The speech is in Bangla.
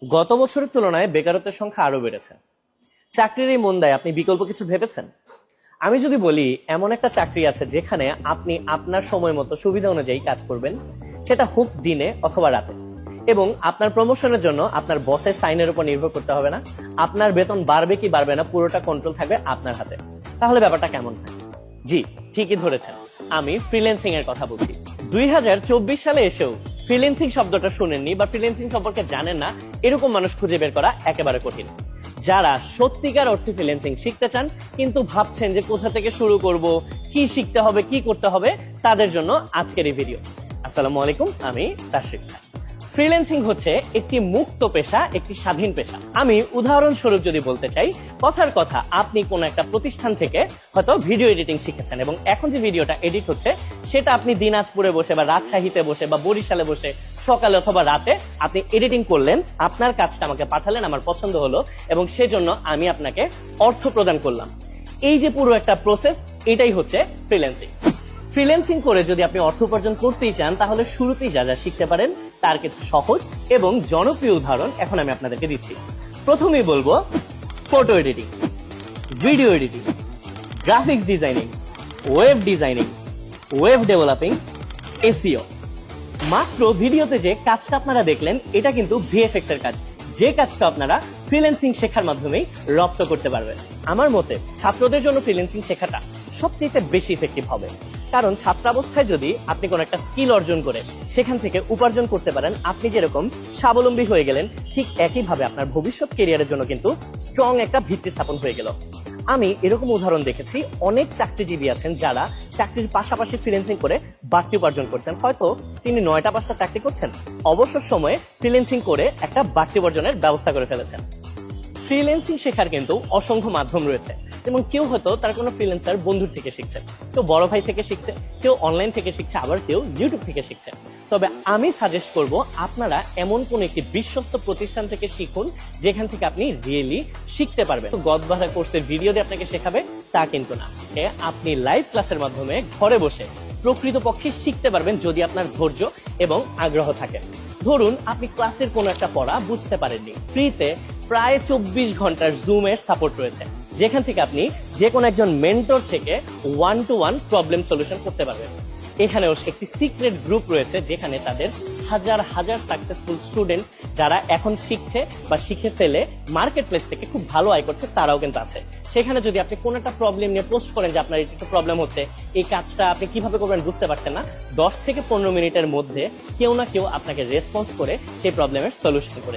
গত বছরের তুলনায় বেকারত্বের সংখ্যা আরো বেড়েছে। চাকরির এই মন্দায় আপনি বিকল্প কিছু ভেবেছেন? আমি যদি বলি এমন একটা চাকরি আছে যেখানে আপনি আপনার সময় মতো সুবিধা অনুযায়ী কাজ করবেন, সেটা হোক দিনে অথবা রাতে, এবং আপনার প্রমোশনের জন্য আপনার বসের সাইনের উপর নির্ভর করতে হবে না, আপনার বেতন বাড়বে কি বাড়বে না পুরোটা কন্ট্রোল থাকবে আপনার হাতে, তাহলে ব্যাপারটা কেমন হয়? জি, ঠিকই ধরেছেন, আমি ফ্রিল্যান্সিং এর কথা বলছি। 2024 সালে এসেও ফ্রিল্যান্সিং শব্দটা শুনেননি বা ফ্রিল্যান্সিং সম্পর্কে জানেন না এরকম মানুষ খুঁজে বের করা একেবারে কঠিন। যারা সত্যিকার অর্থে ফ্রিল্যান্সিং শিখতে চান কিন্তু ভাবছেন যে কোথা থেকে শুরু করব, কি শিখতে হবে, কি করতে হবে, তাদের জন্য আজকের এই ভিডিও। আসসালামু আলাইকুম, আমি তাশরিফ খান। ফ্রিল্যান্সিং হচ্ছে একটি মুক্ত পেশা, একটি স্বাধীন পেশা। আমি উদাহরণস্বরূপ যদি বলতে চাই, কথার কথা আপনি কোন একটা প্রতিষ্ঠান থেকে হয়তো ভিডিও এডিটিং শিখেছেন এবং এখন যে ভিডিওটা এডিট হচ্ছে সেটা আপনি দিনাজপুরে বসে বা রাজশাহীতে বসে বা বরিশালে বসে সকালে অথবা রাতে আপনি এডিটিং করলেন, আপনার কাজটা আমাকে পাঠালেন, আমার পছন্দ হলো এবং সেজন্য আমি আপনাকে অর্থ প্রদান করলাম। এই যে পুরো একটা প্রসেস, এটাই হচ্ছে ফ্রিল্যান্সিং। ফ্রিল্যান্সিং করে যদি আপনি অর্থ উপার্জন করতেই চান তাহলে শুরুতেই যা যা শিখতে পারেন তার কিছু সহজ এবং জনপ্রিয় উদাহরণ এখন আমি আপনাদেরকে দিচ্ছি। প্রথমেই বলবো photo editing, video editing, graphics designing, web designing, web developing, SEO. মাত্র ভিডিওতে যে কাজটা আপনারা দেখলেন এটা কিন্তু ভিএফএক্স এর কাজ, যে কাজটা আপনারা ফ্রিল্যান্সিং শেখার মাধ্যমেই রপ্ত করতে পারবেন। আমার মতে ছাত্রদের জন্য ফ্রিল্যান্সিং শেখাটা সবচেয়ে বেশি ইফেক্টিভ হবে, কারণ ছাত্রাবস্থায় যদি আপনি কোনো একটা স্কিল অর্জন করে সেখান থেকে উপার্জন করতে পারেন, আপনি যেরকম স্বাবলম্বী হয়ে গেলেন, ঠিক একইভাবে আপনার ভবিষ্যৎ ক্যারিয়ারের জন্য কিন্তু স্ট্রং একটা ভিত্তি স্থাপন হয়ে গেল। আমি এরকম উদাহরণ দেখেছি, অনেক চাকরিজীবী আছেন যারা চাকরির পাশাপাশি ফ্রিল্যান্সিং করে বাড়তি উপার্জন করছেন। হয়তো তিনি 9টা 5টা চাকরি করছেন, অবসর সময়ে ফ্রিল্যান্সিং করে একটা বাড়তি উপার্জনের ব্যবস্থা করে ফেলেছেন। ফ্রিল্যান্সিং শেখার কিন্তু অসংখ্য মাধ্যম রয়েছে, এবং কেউ হয়তো তার কোনো ফ্রিল্যান্সার বন্ধুর থেকে শিখছে, কেউ বড় ভাই থেকে শিখছে, কেউ অনলাইন থেকে শিখছে, আবার কেউ ইউটিউব থেকে শিখছে। তবে আমি সাজেস্ট করব আপনারা এমন কোন একটি বিশ্বস্ত প্রতিষ্ঠান থেকে শিখুন যেখান থেকে আপনি রিয়েলি শিখতে পারবেন। তো গদবাধা কোর্সের ভিডিও দিয়ে আপনাকে শেখাবে তা কিন্তু না, আপনি লাইভ ক্লাসের মাধ্যমে ঘরে বসে প্রকৃতপক্ষে শিখতে পারবেন যদি আপনার ধৈর্য এবং আগ্রহ থাকে। ধরুন আপনি ক্লাসের কোনো একটা পড়া বুঝতে পারেননি, ফ্রিতে প্রায় 24 ঘন্টার জুমের সাপোর্ট রয়েছে, যেখান থেকে আপনি যে কোনো একজন মেন্টর থেকে 1-to-1 প্রবলেম সলিউশন করতে পারবেন। এখানেও একটি সিক্রেট গ্রুপ রয়েছে যেখানে তাদের হাজার হাজার সাকসেসফুল স্টুডেন্ট যারা এখন শিখছে বা শিখে ফেলে মার্কেট প্লেস থেকে খুব ভালো আয় করছে, তারাও কিন্তু আছে। সেখানে যদি আপনি কোনো একটা প্রবলেম নিয়ে পোস্ট করেন যে আপনার একটা প্রবলেম হচ্ছে, এই কাজটা আপনি কিভাবে করবেন বুঝতে পারছেন না, 10 থেকে 15 মিনিটের মধ্যে কেউ না কেউ আপনাকে রেসপন্স করে সেই প্রবলেমের সলিউশন করে